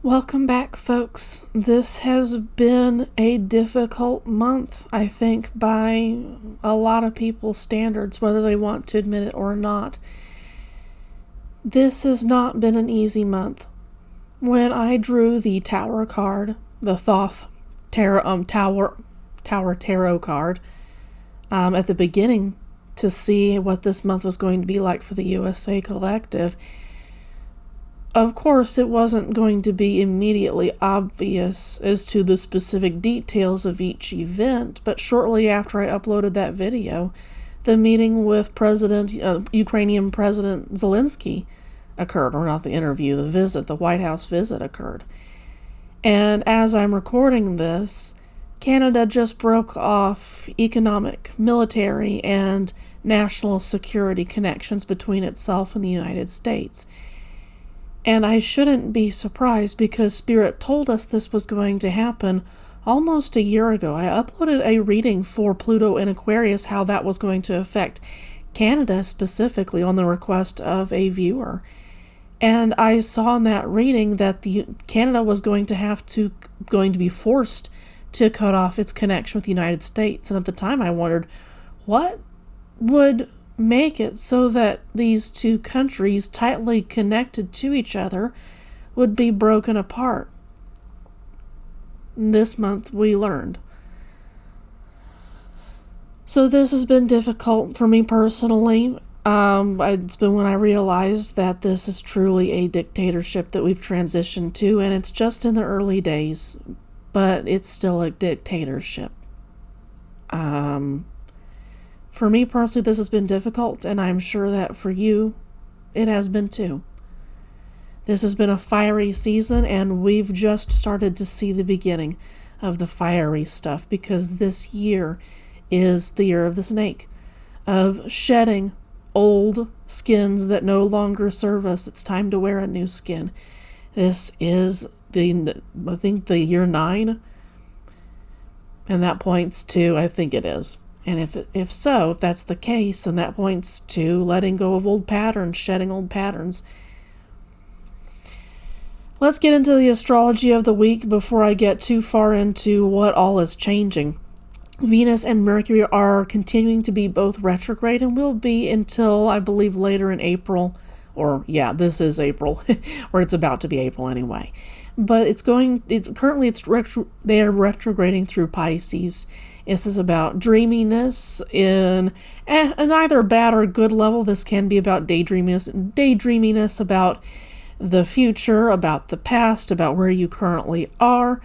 Welcome back, folks. This has been a difficult month, I think, by a lot of people's standards, whether they want to admit it or not. This has not been an easy month. When I drew the Tower card, the Thoth Tower Tarot card, at the beginning to see what this month was going to be like for the USA Collective, of course, it wasn't going to be immediately obvious as to the specific details of each event, but shortly after I uploaded that video, the meeting with Ukrainian President Zelensky occurred, or not the interview, the White House visit occurred. And as I'm recording this, Canada just broke off economic, military, and national security connections between itself and the United States. And I shouldn't be surprised because Spirit told us this was going to happen almost a year ago. I uploaded a reading for Pluto in Aquarius, how that was going to affect Canada specifically on the request of a viewer. And I saw in that reading that Canada was going to be forced to cut off its connection with the United States. And at the time I wondered, what would make it so that these two countries tightly connected to each other would be broken apart? This month we learned. So this has been difficult for me personally. It's been when I realized that this is truly a dictatorship that we've transitioned to, and it's just in the early days, but it's still a dictatorship. For me personally, this has been difficult, and I'm sure that for you, it has been too. This has been a fiery season, and we've just started to see the beginning of the fiery stuff, because this year is the year of the snake, of shedding old skins that no longer serve us. It's time to wear a new skin. This is the year 9, and that points to, I think it is. And if that's the case, then that points to letting go of old patterns, shedding old patterns. Let's get into the astrology of the week before I get too far into what all is changing. Venus and Mercury are continuing to be both retrograde and will be until, I believe, later in April. This is April, or it's about to be April anyway. But they are retrograding through Pisces. This is about dreaminess in an either bad or good level. This can be about daydreaminess about the future, about the past, about where you currently are.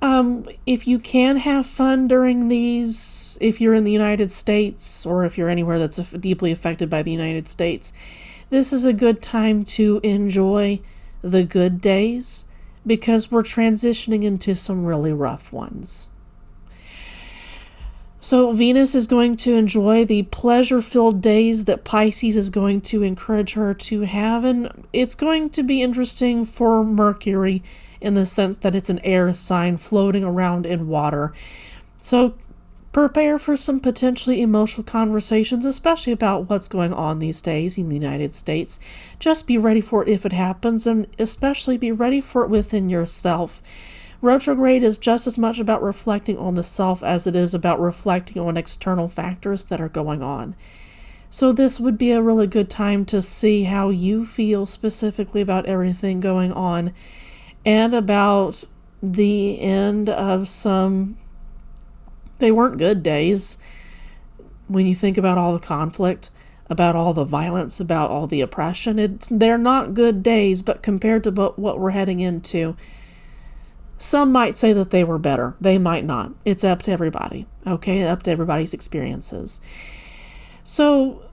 If you can have fun during these, if you're in the United States, or if you're anywhere that's deeply affected by the United States, this is a good time to enjoy the good days, because we're transitioning into some really rough ones. So Venus is going to enjoy the pleasure-filled days that Pisces is going to encourage her to have, and it's going to be interesting for Mercury in the sense that it's an air sign floating around in water. So prepare for some potentially emotional conversations, especially about what's going on these days in the United States. Just be ready for it if it happens, and especially be ready for it within yourself. Retrograde is just as much about reflecting on the self as it is about reflecting on external factors that are going on. So this would be a really good time to see how you feel specifically about everything going on, and about the end of they weren't good days. When you think about all the conflict, about all the violence, about all the oppression, they're not good days, but compared to what we're heading into, some might say that they were better. They might not. It's up to everybody, okay? Up to everybody's experiences. So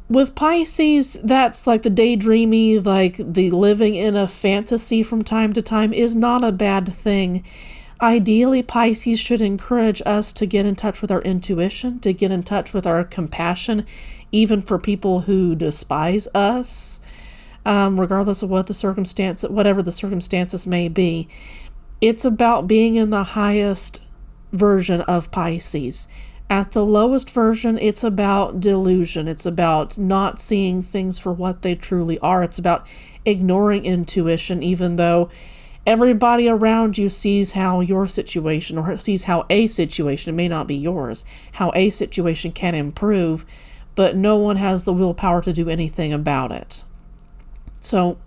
with Pisces, that's like the daydreamy, like the living in a fantasy from time to time is not a bad thing. Ideally, Pisces should encourage us to get in touch with our intuition, to get in touch with our compassion, even for people who despise us, regardless of whatever the circumstances may be. It's about being in the highest version of Pisces. At the lowest version, it's about delusion. It's about not seeing things for what they truly are. It's about ignoring intuition, even though Everybody around you sees how your situation, or sees how a situation, it may not be yours, how a situation can improve, but no one has the willpower to do anything about it. So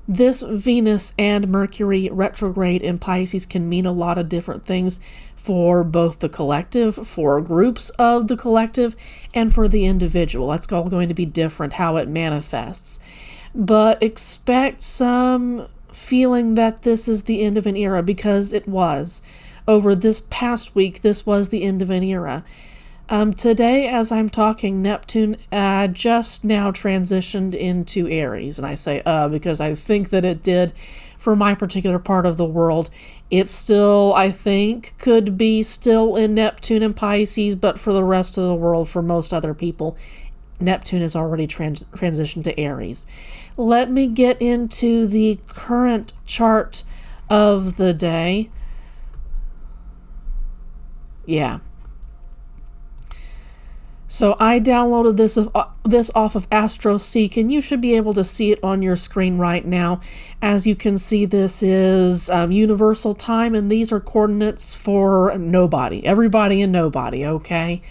this Venus and Mercury retrograde in Pisces can mean a lot of different things for both the collective, for groups of the collective, and for the individual. That's all going to be different how it manifests. But expect some feeling that this is the end of an era, because it was. Over this past week, this was the end of an era. Today, as I'm talking, Neptune just now transitioned into Aries. And I say because I think that it did for my particular part of the world. It still, I think, could be still in Neptune and Pisces, but for the rest of the world, for most other people, Neptune has already transitioned to Aries. Let me get into the current chart of the day. Yeah. So I downloaded this off of AstroSeek, and you should be able to see it on your screen right now. As you can see, this is universal time, and these are coordinates for nobody, everybody and nobody, okay?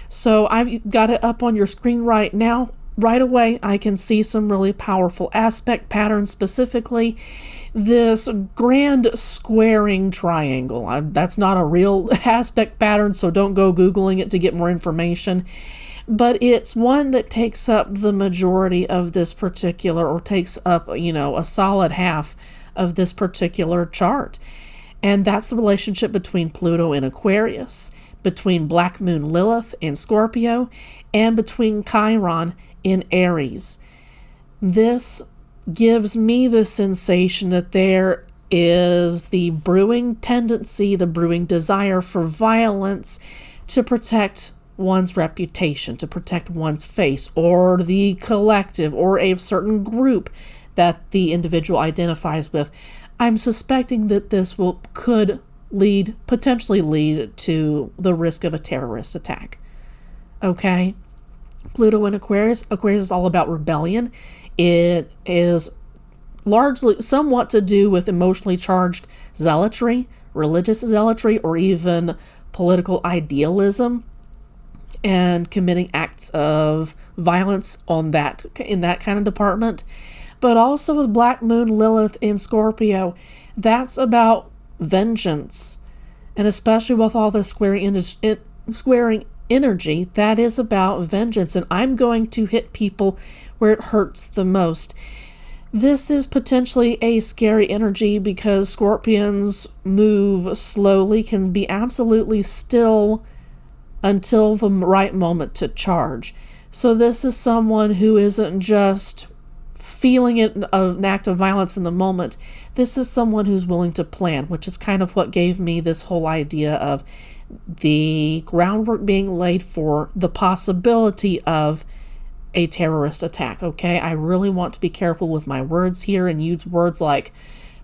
So I've got it up on your screen right now. Right away, I can see some really powerful aspect patterns, specifically this grand squaring triangle. That's not a real aspect pattern, so don't go Googling it to get more information. But it's one that takes up the majority of this particular, or takes up, a solid half of this particular chart. And that's the relationship between Pluto in Aquarius, between Black Moon Lilith in Scorpio, and between Chiron in Aries. This gives me the sensation that there is the brewing tendency, the brewing desire for violence to protect one's reputation, to protect one's face, or the collective, or a certain group that the individual identifies with. I'm suspecting that this could potentially lead to the risk of a terrorist attack. Okay? Pluto in Aquarius. Aquarius is all about rebellion. It is largely somewhat to do with emotionally charged zealotry, religious zealotry, or even political idealism, and committing acts of violence in that kind of department. But also with Black Moon Lilith in Scorpio, that's about vengeance. And especially with all this squaring energy, that is about vengeance. And I'm going to hit people where it hurts the most. This is potentially a scary energy because Scorpions move slowly, can be absolutely still until the right moment to charge. So this is someone who isn't just feeling an act of violence in the moment. This is someone who's willing to plan, which is kind of what gave me this whole idea of the groundwork being laid for the possibility of a terrorist attack, okay? I really want to be careful with my words here and use words like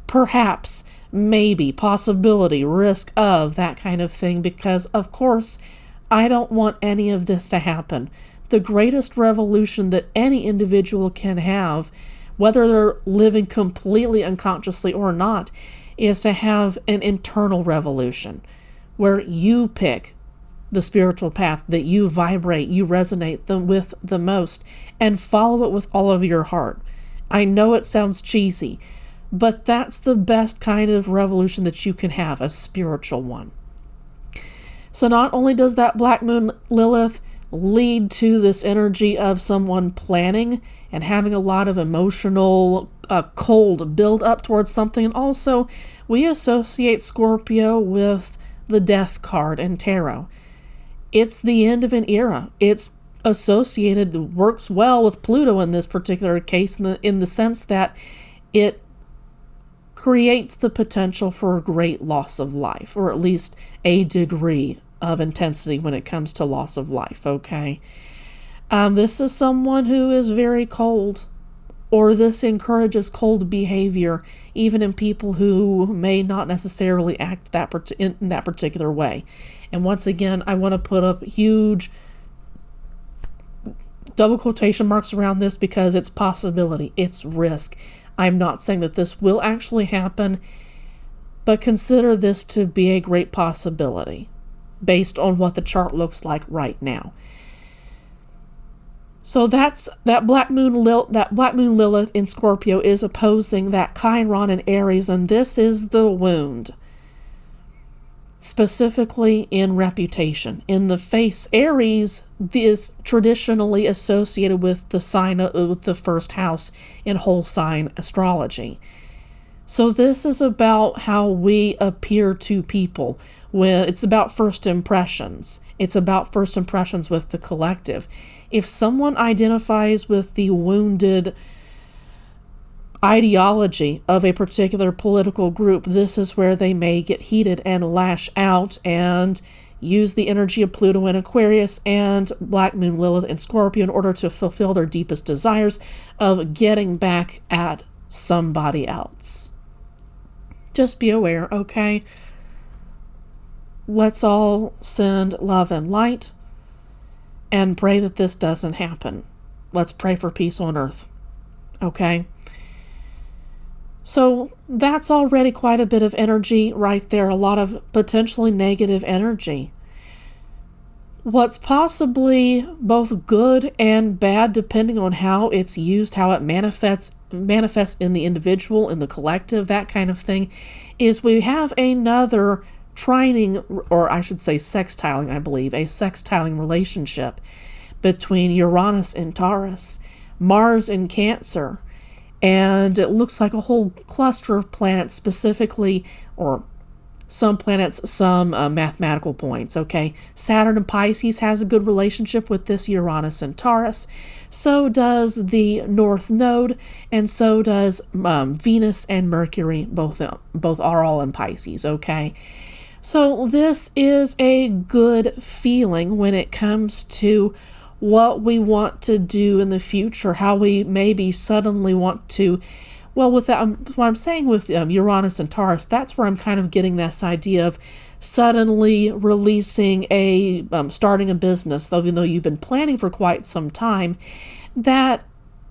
perhaps, maybe, possibility, risk of, that kind of thing, because, of course, I don't want any of this to happen. The greatest revolution that any individual can have, whether they're living completely unconsciously or not, is to have an internal revolution where you pick the spiritual path that you vibrate, you resonate with the most, and follow it with all of your heart. I know it sounds cheesy, but that's the best kind of revolution that you can have, a spiritual one. So not only does that Black Moon Lilith lead to this energy of someone planning and having a lot of emotional cold build up towards something, and also we associate Scorpio with the Death card in tarot. It's the end of an era. It's associated, works well with Pluto in this particular case, in the sense that it creates the potential for a great loss of life, or at least a degree of intensity when it comes to loss of life, okay? This is someone who is very cold, or this encourages cold behavior, even in people who may not necessarily act in that particular way. And once again, I want to put up huge double quotation marks around this because it's possibility, it's risk. I'm not saying that this will actually happen. but consider this to be a great possibility based on what the chart looks like right now. So that Black Moon Lilith in Scorpio is opposing that Chiron in Aries, and this is the wound. Specifically in reputation. In the face, Aries is traditionally associated with the sign of the first house in whole sign astrology. So this is about how we appear to people. When it's about first impressions. It's about first impressions with the collective. If someone identifies with the wounded ideology of a particular political group, this is where they may get heated and lash out and use the energy of Pluto in Aquarius and Black Moon Lilith in Scorpio in order to fulfill their deepest desires of getting back at somebody else. Just be aware, okay? Let's all send love and light and pray that this doesn't happen. Let's pray for peace on earth, okay? So that's already quite a bit of energy right there, a lot of potentially negative energy. What's possibly both good and bad, depending on how it's used, how it manifests in the individual, in the collective, that kind of thing, is we have another trining, or I should say sextiling, I believe, a sextiling relationship between Uranus and Taurus, Mars in Cancer, and it looks like a whole cluster of planets specifically, or some planets, some mathematical points, okay? Saturn in Pisces has a good relationship with this Uranus and Taurus. So does the North Node, and so does Venus and Mercury, both are all in Pisces, okay? So this is a good feeling when it comes to what we want to do in the future, how we maybe suddenly want to, well, with that, what I'm saying with Uranus and Taurus, that's where I'm kind of getting this idea of suddenly releasing starting a business, even though you've been planning for quite some time. That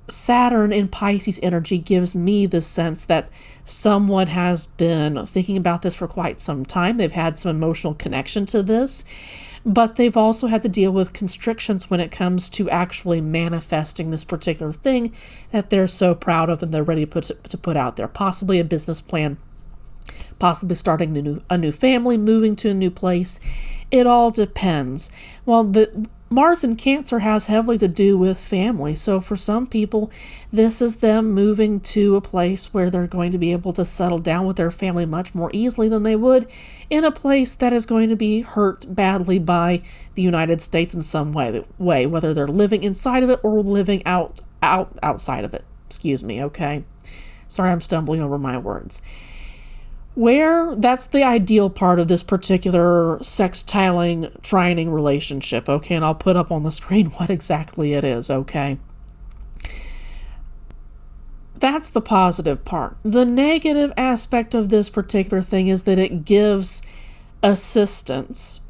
Saturn in Pisces energy gives me the sense that someone has been thinking about this for quite some time. They've had some emotional connection to this, but they've also had to deal with constrictions when it comes to actually manifesting this particular thing that they're so proud of and they're ready to put out there. Possibly a business plan, possibly starting a new family, moving to a new place. It all depends. Well, the Mars in Cancer has heavily to do with family. So for some people, this is them moving to a place where they're going to be able to settle down with their family much more easily than they would in a place that is going to be hurt badly by the United States in some way, whether they're living inside of it or living outside of it. Excuse me, okay? Sorry, I'm stumbling over my words. Where that's the ideal part of this particular sextiling, trining relationship, okay? And I'll put up on the screen what exactly it is, okay? That's the positive part. The negative aspect of this particular thing is that it gives assistance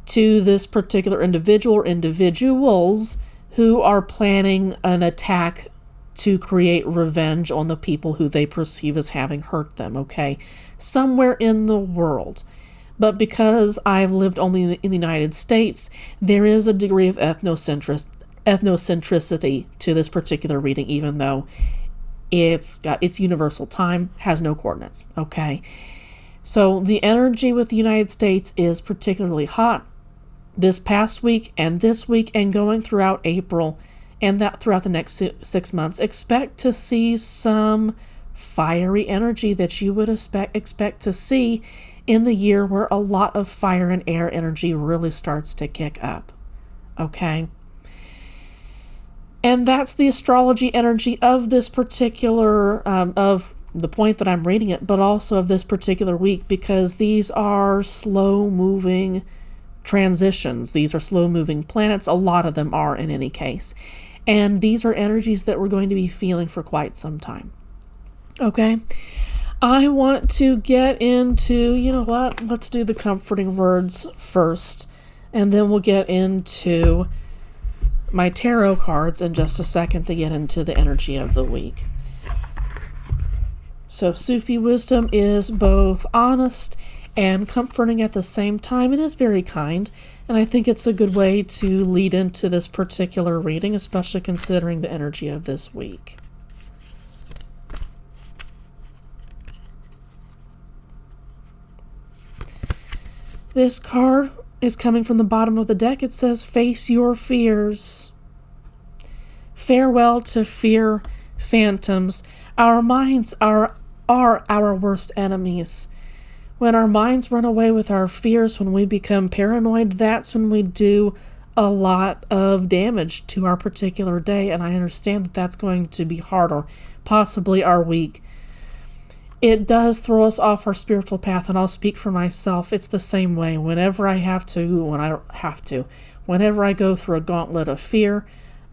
to this particular individual or individuals who are planning an attack to create revenge on the people who they perceive as having hurt them, okay? Somewhere in the world. But because I've lived only in the United States, there is a degree of ethnocentricity to this particular reading, even though it's got its universal time, has no coordinates, okay? So the energy with the United States is particularly hot this past week and this week and going throughout April, and that throughout the next 6 months. Expect to see some fiery energy that you would expect to see in the year where a lot of fire and air energy really starts to kick up. Okay? And that's the astrology energy of this particular, of the point that I'm reading it, but also of this particular week, because these are slow-moving transitions. These are slow-moving planets. A lot of them are in any case. And these are energies that we're going to be feeling for quite some time. Okay? I want to get into, you know what? Let's do the comforting words first. And then we'll get into my tarot cards in just a second to get into the energy of the week. So Sufi wisdom is both honest and comforting at the same time, and is very kind. And I think it's a good way to lead into this particular reading, especially considering the energy of this week. This card is coming from the bottom of the deck. It says, face your fears. Farewell to fear phantoms. Our minds are our worst enemies. When our minds run away with our fears, when we become paranoid, that's when we do a lot of damage to our particular day. And I understand that that's going to be hard, or possibly our week. It does throw us off our spiritual path, and I'll speak for myself. It's the same way. Whenever I go through a gauntlet of fear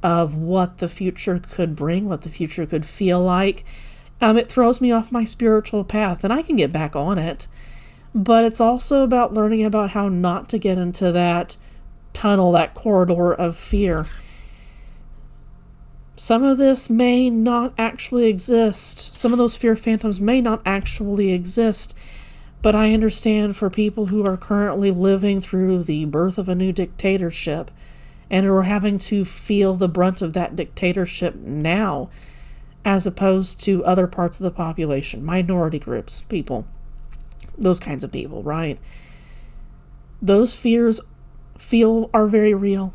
of what the future could bring, what the future could feel like, it throws me off my spiritual path, and I can get back on it. But it's also about learning about how not to get into that tunnel, that corridor of fear. Some of this may not actually exist. Some of those fear phantoms may not actually exist. But I understand for people who are currently living through the birth of a new dictatorship and who are having to feel the brunt of that dictatorship now, as opposed to other parts of the population, minority groups, people, those kinds of people, right? Those fears are very real.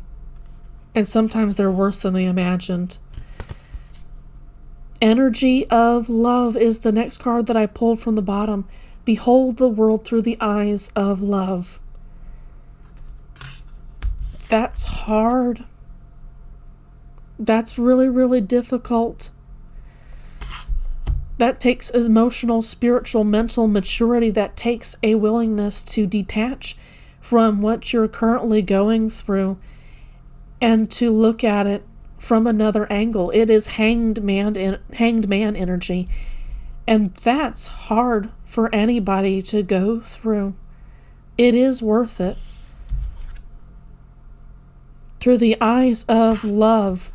And sometimes they're worse than they imagined. Energy of love is the next card that I pulled from the bottom. Behold the world through the eyes of love. That's hard. That's really, really difficult. That takes emotional, spiritual, mental maturity. That takes a willingness to detach from what you're currently going through and to look at it from another angle. It is hanged man energy. And that's hard for anybody to go through. It is worth it. Through the eyes of love,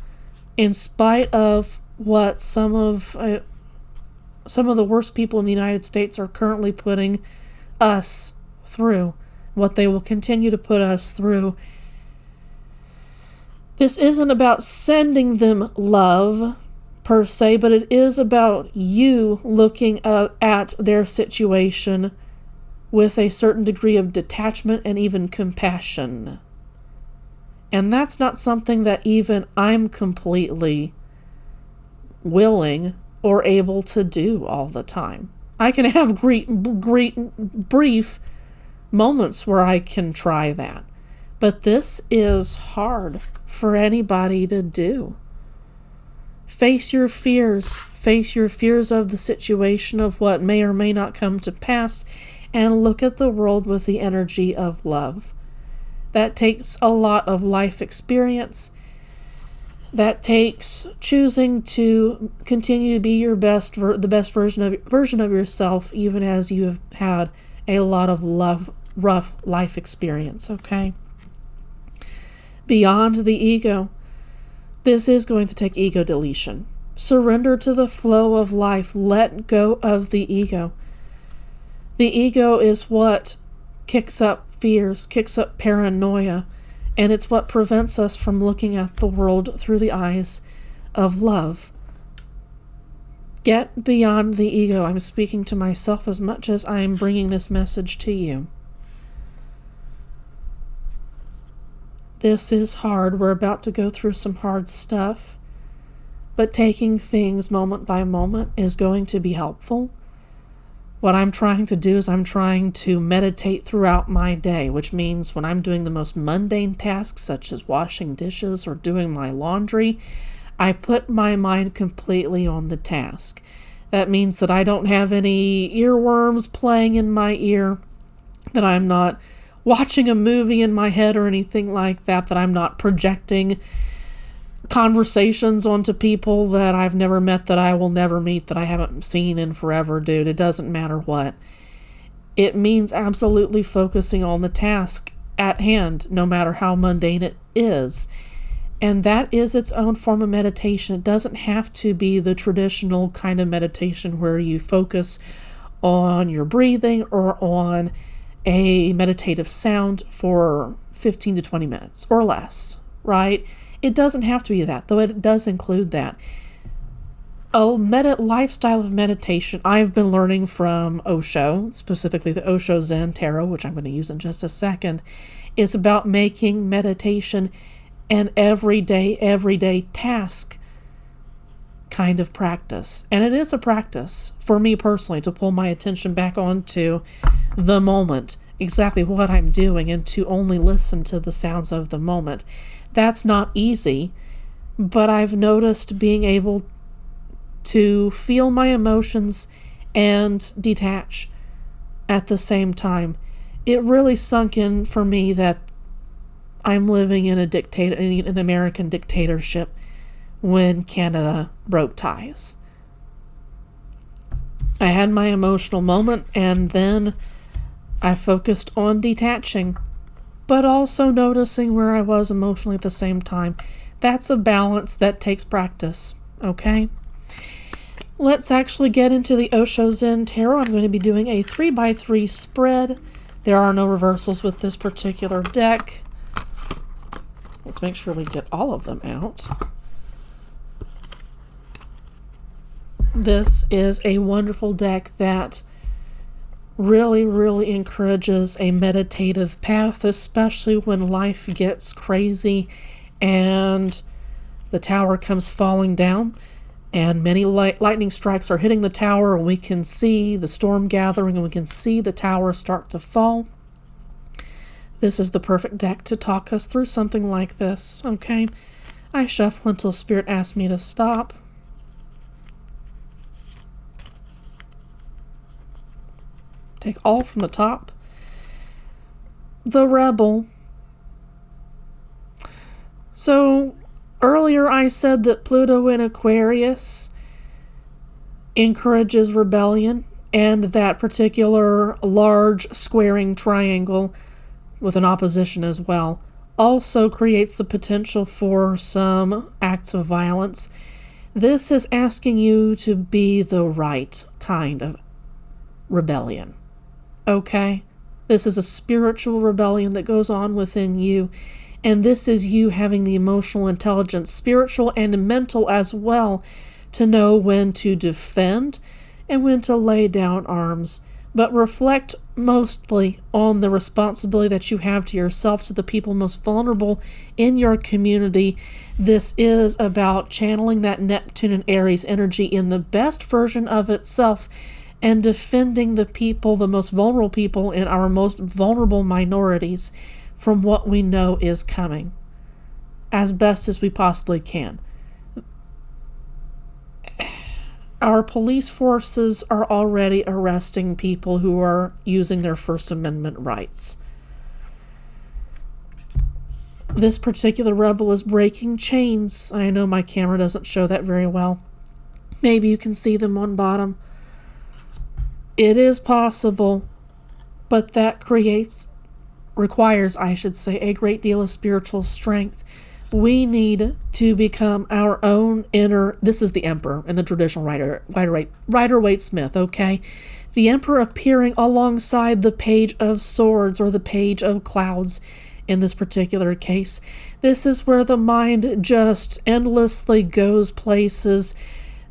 in spite of what some of the worst people in the United States are currently putting us through, what they will continue to put us through. This isn't about sending them love, per se, but it is about you looking at their situation with a certain degree of detachment and even compassion. And that's not something that even I'm completely willing or able to do all the time. I can have brief moments where I can try that. But this is hard for anybody to do. Face your fears. Face your fears of the situation, of what may or may not come to pass, and look at the world with the energy of love. That takes a lot of life experience. That takes choosing to continue to be your best, the best version of yourself, even as you have had a lot of rough life experience, okay? Beyond the ego. This is going to take ego deletion. Surrender to the flow of life. Let go of the ego. The ego is what kicks up fears, kicks up paranoia, and it's what prevents us from looking at the world through the eyes of love. Get beyond the ego. I'm speaking to myself as much as I'm bringing this message to you. This is hard. We're about to go through some hard stuff, but taking things moment by moment is going to be helpful. What I'm trying to do is I'm trying to meditate throughout my day, which means when I'm doing the most mundane tasks, such as washing dishes or doing my laundry, I put my mind completely on the task. That means that I don't have any earworms playing in my ear, that I'm not watching a movie in my head or anything like that, that I'm not projecting conversations onto people that I've never met, that I will never meet, that I haven't seen in forever, dude. It doesn't matter what. It means absolutely focusing on the task at hand, no matter how mundane it is. And that is its own form of meditation. It doesn't have to be the traditional kind of meditation where you focus on your breathing or on a meditative sound for 15 to 20 minutes or less, right? It doesn't have to be that, though it does include that. A lifestyle of meditation I've been learning from Osho, specifically the Osho Zen Tarot, which I'm going to use in just a second, is about making meditation an everyday task kind of practice. And it is a practice for me personally to pull my attention back onto the moment, exactly what I'm doing, and to only listen to the sounds of the moment. That's not easy, but I've noticed being able to feel my emotions and detach at the same time. It really sunk in for me that I'm living in an American dictatorship when Canada broke ties. I had my emotional moment, and then I focused on detaching, but also noticing where I was emotionally at the same time. That's a balance that takes practice, okay? Let's actually get into the Osho Zen Tarot. I'm going to be doing a 3x3 spread. There are no reversals with this particular deck. Let's make sure we get all of them out. This is a wonderful deck that really, really encourages a meditative path, especially when life gets crazy and the tower comes falling down and many lightning strikes are hitting the tower, and we can see the storm gathering and we can see the tower start to fall. This is the perfect deck to talk us through something like this, okay? I shuffle until Spirit asks me to stop. Take all from the top. The Rebel. So, earlier I said that Pluto in Aquarius encourages rebellion, and that particular large squaring triangle with an opposition as well also creates the potential for some acts of violence. This is asking you to be the right kind of rebellion. Okay? This is a spiritual rebellion that goes on within you, and this is you having the emotional intelligence, spiritual and mental as well, to know when to defend and when to lay down arms. But reflect mostly on the responsibility that you have to yourself, to the people most vulnerable in your community. This is about channeling that Neptune and Aries energy in the best version of itself and defending the people, the most vulnerable people in our most vulnerable minorities from what we know is coming as best as we possibly can. Our police forces are already arresting people who are using their First Amendment rights. This particular rebel is breaking chains. I know my camera doesn't show that very well. Maybe you can see them on bottom. It is possible, but that requires, a great deal of spiritual strength. We need to become our own inner... This is the Emperor in the traditional Rider-Waite-Smith, okay? The Emperor appearing alongside the Page of Swords or the Page of Clouds in this particular case. This is where the mind just endlessly goes places.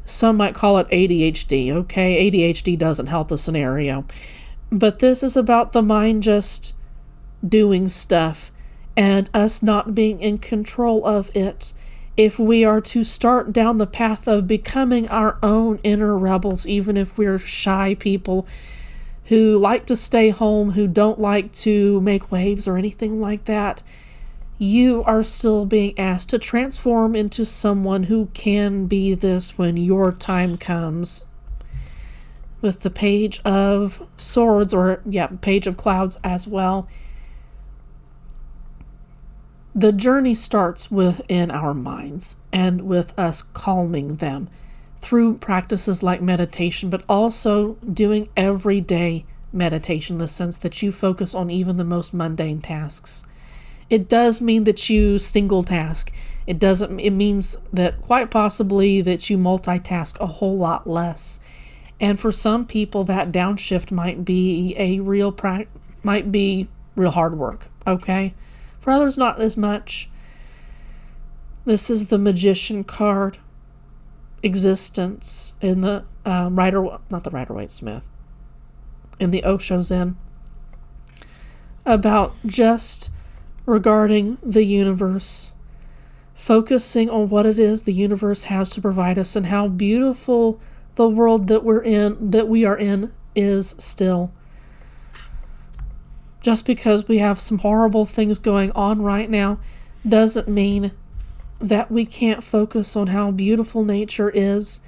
Some might call it ADHD, okay? ADHD doesn't help the scenario. But this is about the mind just doing stuff and us not being in control of it. If we are to start down the path of becoming our own inner rebels, even if we're shy people who like to stay home, who don't like to make waves or anything like that, you are still being asked to transform into someone who can be this when your time comes. With the Page of Swords, Page of Clouds as well. The journey starts within our minds and with us calming them through practices like meditation, but also doing everyday meditation in the sense that you focus on even the most mundane tasks. It does mean that you single task It means that quite possibly that you multitask a whole lot less. And for some people, that downshift might be might be real hard work, okay? For others, not as much. This is the Magician card, existence, in the Rider-Waite-Smith, in the Osho Zen, about just regarding the universe, focusing on what it is the universe has to provide us and how beautiful the world that we are in is still. Just because we have some horrible things going on right now doesn't mean that we can't focus on how beautiful nature is.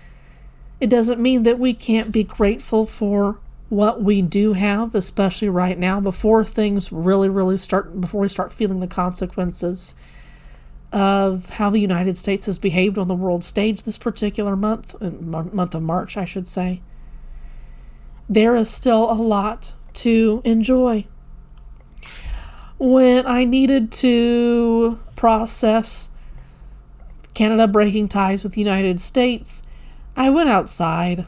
It doesn't mean that we can't be grateful for what we do have, especially right now, before things really before we start feeling the consequences of how the United States has behaved on the world stage this particular month of March, I should say. There is still a lot to enjoy. When I needed to process Canada breaking ties with the United States, I went outside.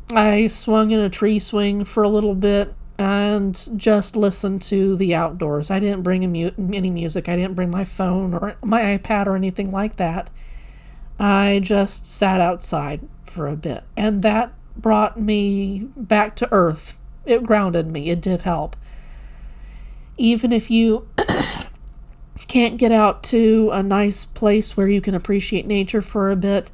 I swung in a tree swing for a little bit and just listened to the outdoors. I didn't bring any music. I didn't bring my phone or my iPad or anything like that. I just sat outside for a bit, and that brought me back to earth. It grounded me. It did help. Even if you can't get out to a nice place where you can appreciate nature for a bit,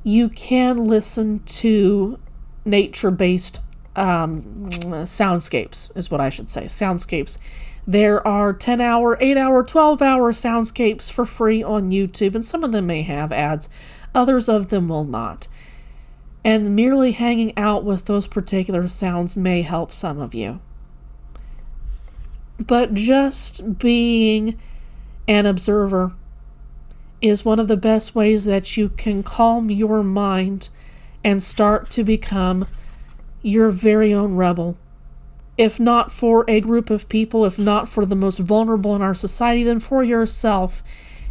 you can listen to nature-based soundscapes, is what I should say. Soundscapes. There are 10-hour, 8-hour, 12-hour soundscapes for free on YouTube, and some of them may have ads. Others of them will not. And merely hanging out with those particular sounds may help some of you. But just being an observer is one of the best ways that you can calm your mind and start to become your very own rebel. If not for a group of people, if not for the most vulnerable in our society, then for yourself,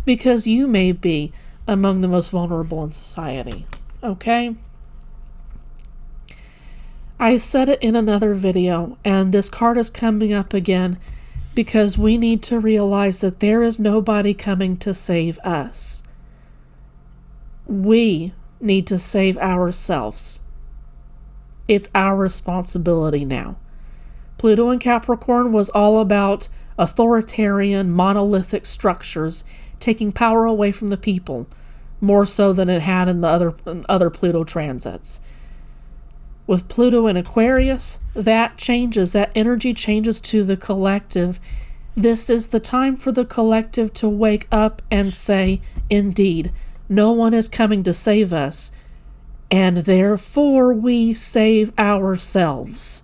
because you may be among the most vulnerable in society. Okay? I said it in another video, and this card is coming up again, because we need to realize that there is nobody coming to save us. We need to save ourselves. It's our responsibility now. Pluto in Capricorn was all about authoritarian, monolithic structures taking power away from the people, more so than it had in the other Pluto transits. With Pluto in Aquarius, that changes. That energy changes to the collective. This is the time for the collective to wake up and say, indeed, no one is coming to save us, and therefore we save ourselves.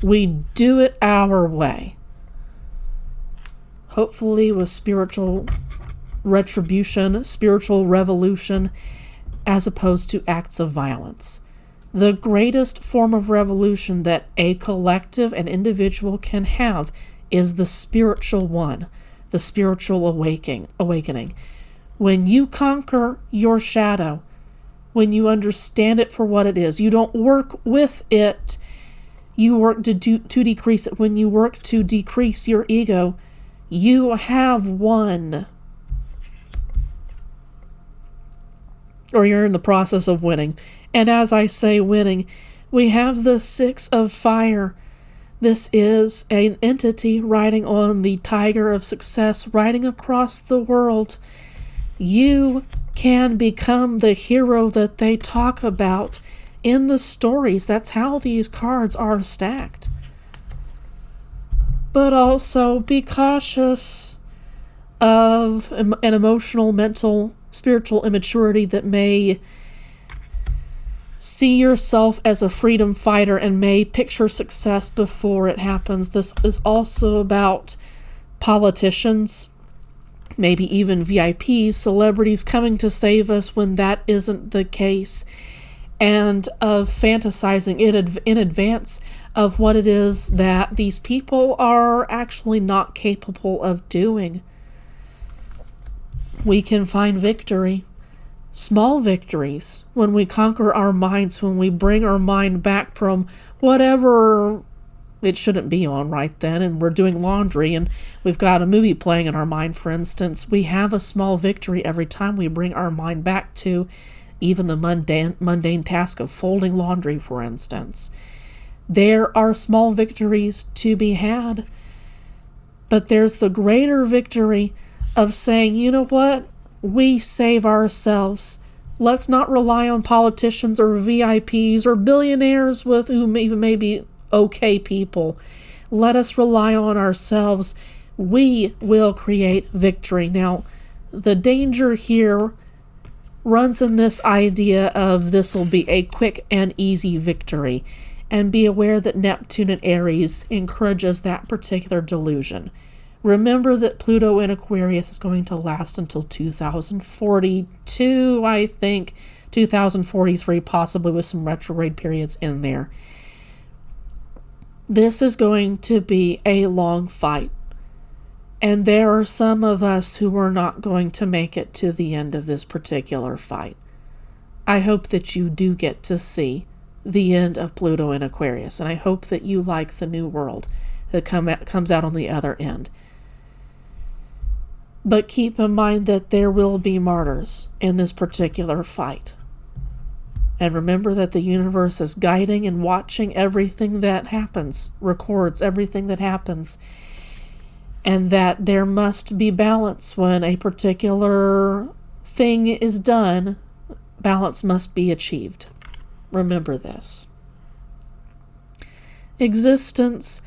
We do it our way. Hopefully with spiritual retribution, spiritual revolution, as opposed to acts of violence. The greatest form of revolution that a collective and individual can have is the spiritual one, the spiritual awakening. When you conquer your shadow, when you understand it for what it is, you don't work with it, you work to decrease it. When you work to decrease your ego, you have won. Or you're in the process of winning. And as I say winning, we have the Six of Fire. This is an entity riding on the tiger of success, riding across the world. You can become the hero that they talk about in the stories. That's how these cards are stacked. But also be cautious of an emotional, mental, spiritual immaturity that may see yourself as a freedom fighter and may picture success before it happens. This is also about politicians, maybe even VIPs, celebrities coming to save us when that isn't the case, and of fantasizing in advance of what it is that these people are actually not capable of doing. we can find victory. Small victories, when we conquer our minds, when we bring our mind back from whatever it shouldn't be on right then, and we're doing laundry and we've got a movie playing in our mind, for instance. We have a small victory every time we bring our mind back to even the mundane task of folding laundry, for instance. There are small victories to be had, but there's the greater victory of saying, you know what? We save ourselves. Let's not rely on politicians or VIPs or billionaires with who may be okay people. Let us rely on ourselves. We will create victory. Now, the danger here runs in this idea of this will be a quick and easy victory. And be aware that Neptune in Aries encourages that particular delusion. Remember that Pluto in Aquarius is going to last until 2042, I think, 2043, possibly with some retrograde periods in there. This is going to be a long fight. And there are some of us who are not going to make it to the end of this particular fight. I hope that you do get to see the end of Pluto in Aquarius, and I hope that you like the new world that comes out on the other end. But keep in mind that there will be martyrs in this particular fight. And remember that the universe is guiding and watching everything that happens, records everything that happens, and that there must be balance when a particular thing is done. Balance must be achieved. Remember this. Existence,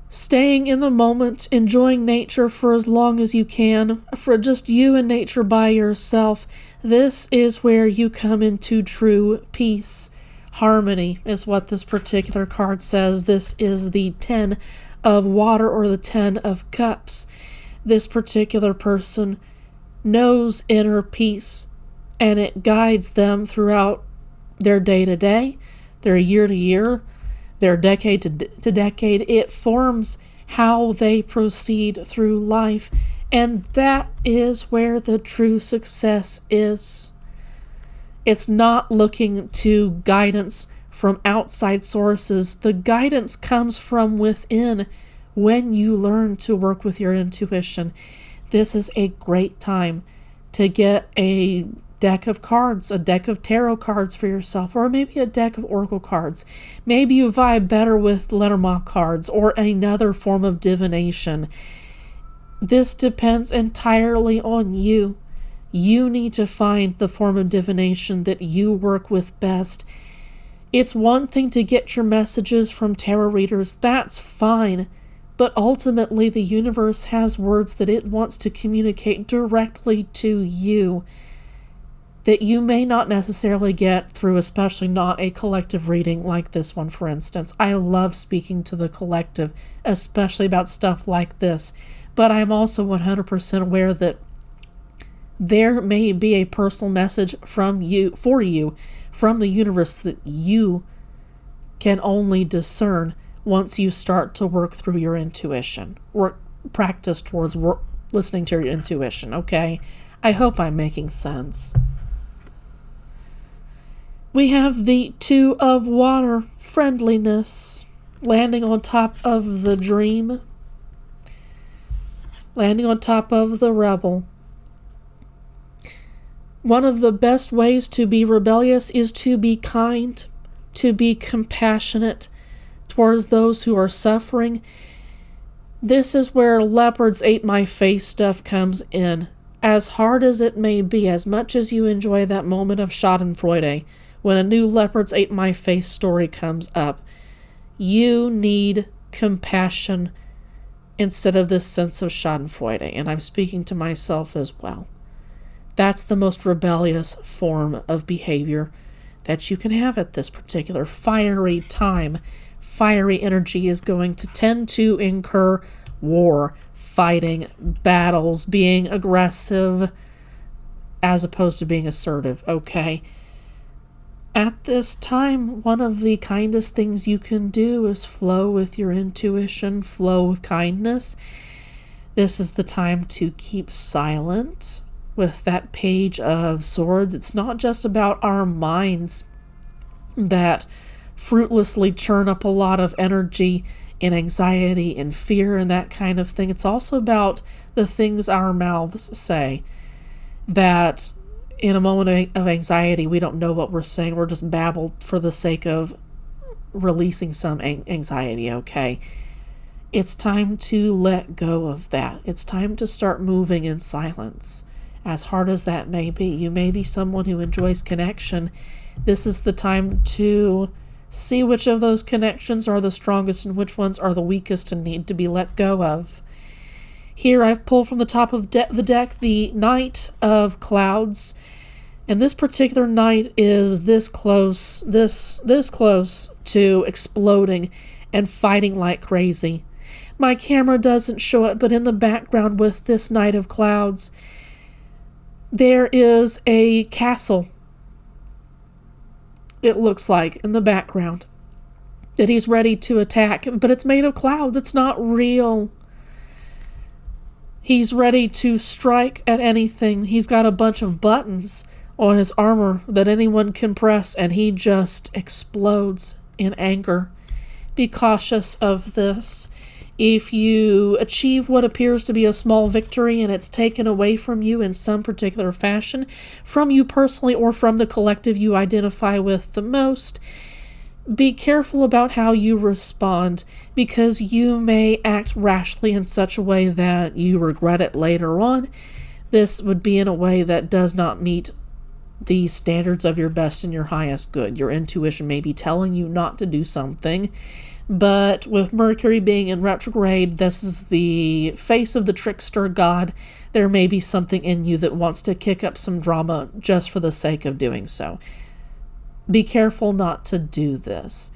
staying in the moment, enjoying nature for as long as you can, for just you and nature by yourself. This is where you come into true peace. Harmony is what this particular card says. This is the 10 of water, or the 10 of cups. This particular person knows inner peace, and it guides them throughout their day-to-day, their year-to-year, their decade-to-decade. It forms how they proceed through life, and that is where the true success is. It's not looking to guidance from outside sources. The guidance comes from within when you learn to work with your intuition. This is a great time to get a deck of cards, a deck of tarot cards for yourself, or maybe a deck of oracle cards. Maybe you vibe better with Lenormand cards or another form of divination. This depends entirely on you. You need to find the form of divination that you work with best. It's one thing to get your messages from tarot readers. That's fine. But ultimately, the universe has words that it wants to communicate directly to you, that you may not necessarily get through, especially not a collective reading like this one, for instance. I love speaking to the collective, especially about stuff like this, but I'm also 100% aware that there may be a personal message from you, for you, from the universe that you can only discern once you start to work through your intuition, or practice towards listening to your intuition, okay? I hope I'm making sense. We have the 2 of water, friendliness, landing on top of the dream, landing on top of the rebel. One of the best ways to be rebellious is to be kind, to be compassionate towards those who are suffering. This is where leopards ate my face stuff comes in. As hard as it may be, as much as you enjoy that moment of schadenfreude, when a new leopards ate my face story comes up, you need compassion instead of this sense of schadenfreude. And I'm speaking to myself as well. That's the most rebellious form of behavior that you can have at this particular fiery time. Fiery energy is going to tend to incur war, fighting, battles, being aggressive, as opposed to being assertive, okay? At this time, one of the kindest things you can do is flow with your intuition, flow with kindness. This is the time to keep silent with that Page of Swords. It's not just about our minds that fruitlessly churn up a lot of energy and anxiety and fear and that kind of thing. It's also about the things our mouths say, that in a moment of anxiety, we don't know what we're saying. We're just babbled for the sake of releasing some anxiety, okay? It's time to let go of that. It's time to start moving in silence, as hard as that may be. You may be someone who enjoys connection. This is the time to see which of those connections are the strongest and which ones are the weakest and need to be let go of. Here I've pulled from the top of the deck the Knight of Clouds, and this particular knight is this close to exploding and fighting like crazy. My camera doesn't show it, but in the background with this Knight of Clouds, there is a castle, it looks like, in the background, that he's ready to attack, but it's made of clouds. It's not real. He's ready to strike at anything. He's got a bunch of buttons on his armor that anyone can press, and he just explodes in anger. Be cautious of this. If you achieve what appears to be a small victory and it's taken away from you in some particular fashion, from you personally or from the collective you identify with the most, be careful about how you respond, because you may act rashly in such a way that you regret it later on. This would be in a way that does not meet the standards of your best and your highest good. Your intuition may be telling you not to do something, but with Mercury being in retrograde, this is the face of the trickster god. There may be something in you that wants to kick up some drama just for the sake of doing so. Be careful not to do this.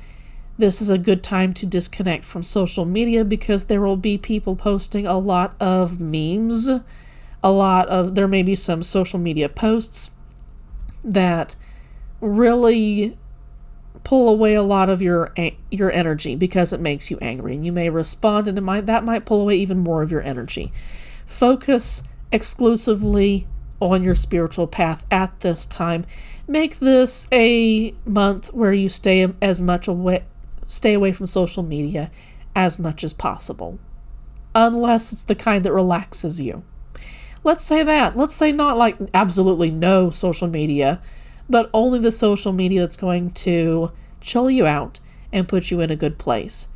This is a good time to disconnect from social media, because there will be people posting a lot of memes, there may be some social media posts that really pull away a lot of your energy because it makes you angry, and you may respond, and that might pull away even more of your energy. Focus exclusively on your spiritual path at this time. Make this a month where you stay away from social media as much as possible, unless it's the kind that relaxes you. Let's say that. Let's say not like absolutely no social media, but only the social media that's going to chill you out and put you in a good place.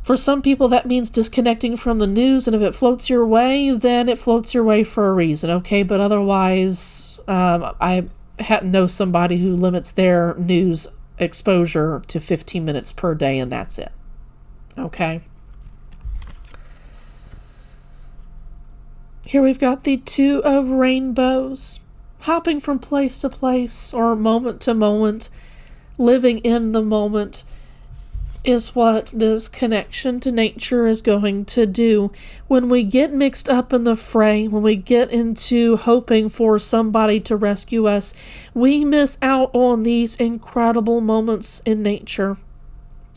For some people, that means disconnecting from the news, and if it floats your way, then it floats your way for a reason, okay? But otherwise, I know somebody who limits their news exposure to 15 minutes per day, and that's it, okay? Here we've got the Two of Rainbows. Hopping from place to place or moment to moment, living in the moment, is what this connection to nature is going to do. When we get mixed up in the fray, when we get into hoping for somebody to rescue us, we miss out on these incredible moments in nature.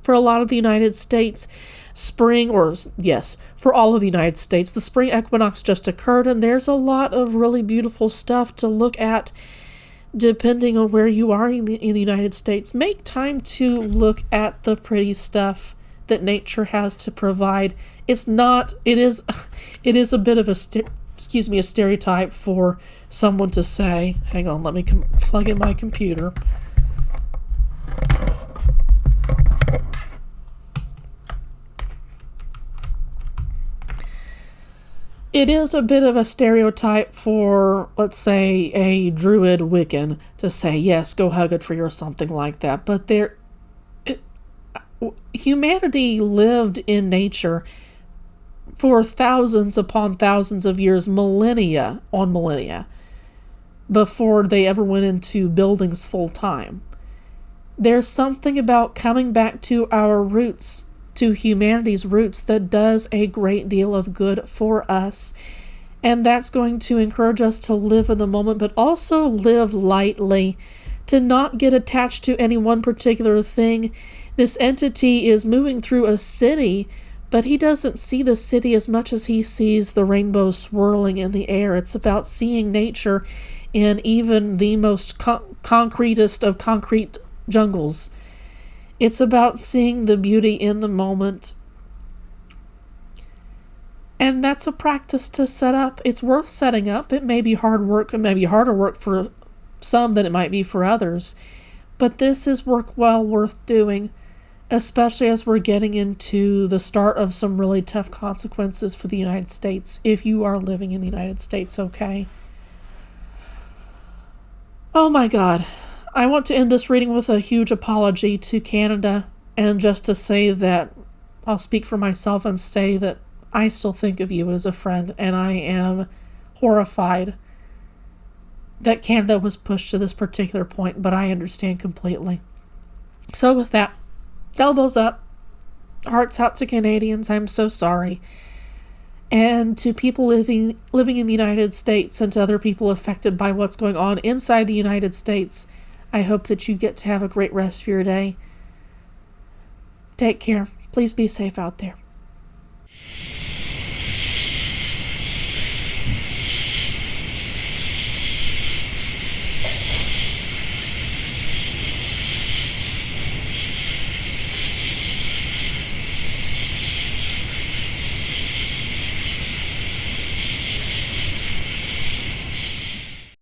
For a lot of the United States, for all of the United States, the spring equinox just occurred, and there's a lot of really beautiful stuff to look at depending on where you are in the United States. Make time to look at the pretty stuff that nature has to provide. It is a bit of a stereotype for someone to say, hang on, let me plug in my computer. It is a bit of a stereotype for, let's say, a Druid Wiccan to say, yes, go hug a tree or something like that. But humanity lived in nature for thousands upon thousands of years, millennia on millennia, before they ever went into buildings full time. There's something about coming back to our roots, to humanity's roots, that does a great deal of good for us, and that's going to encourage us to live in the moment, but also live lightly, to not get attached to any one particular thing. This entity is moving through a city, But he doesn't see the city as much as he sees the rainbow swirling in the air. It's about seeing nature in even the most concretest of concrete jungles. It's about seeing the beauty in the moment. And that's a practice to set up. It's worth setting up. It may be hard work. It may be harder work for some than it might be for others. But this is work well worth doing, especially as we're getting into the start of some really tough consequences for the United States, if you are living in the United States, okay? Oh my God. I want to end this reading with a huge apology to Canada, and just to say that I'll speak for myself and say that I still think of you as a friend, and I am horrified that Canada was pushed to this particular point, but I understand completely. So with that, elbows up, hearts out to Canadians. I'm so sorry. And to people living in the United States, and to other people affected by what's going on inside the United States, I hope that you get to have a great rest of your day. Take care. Please be safe out there.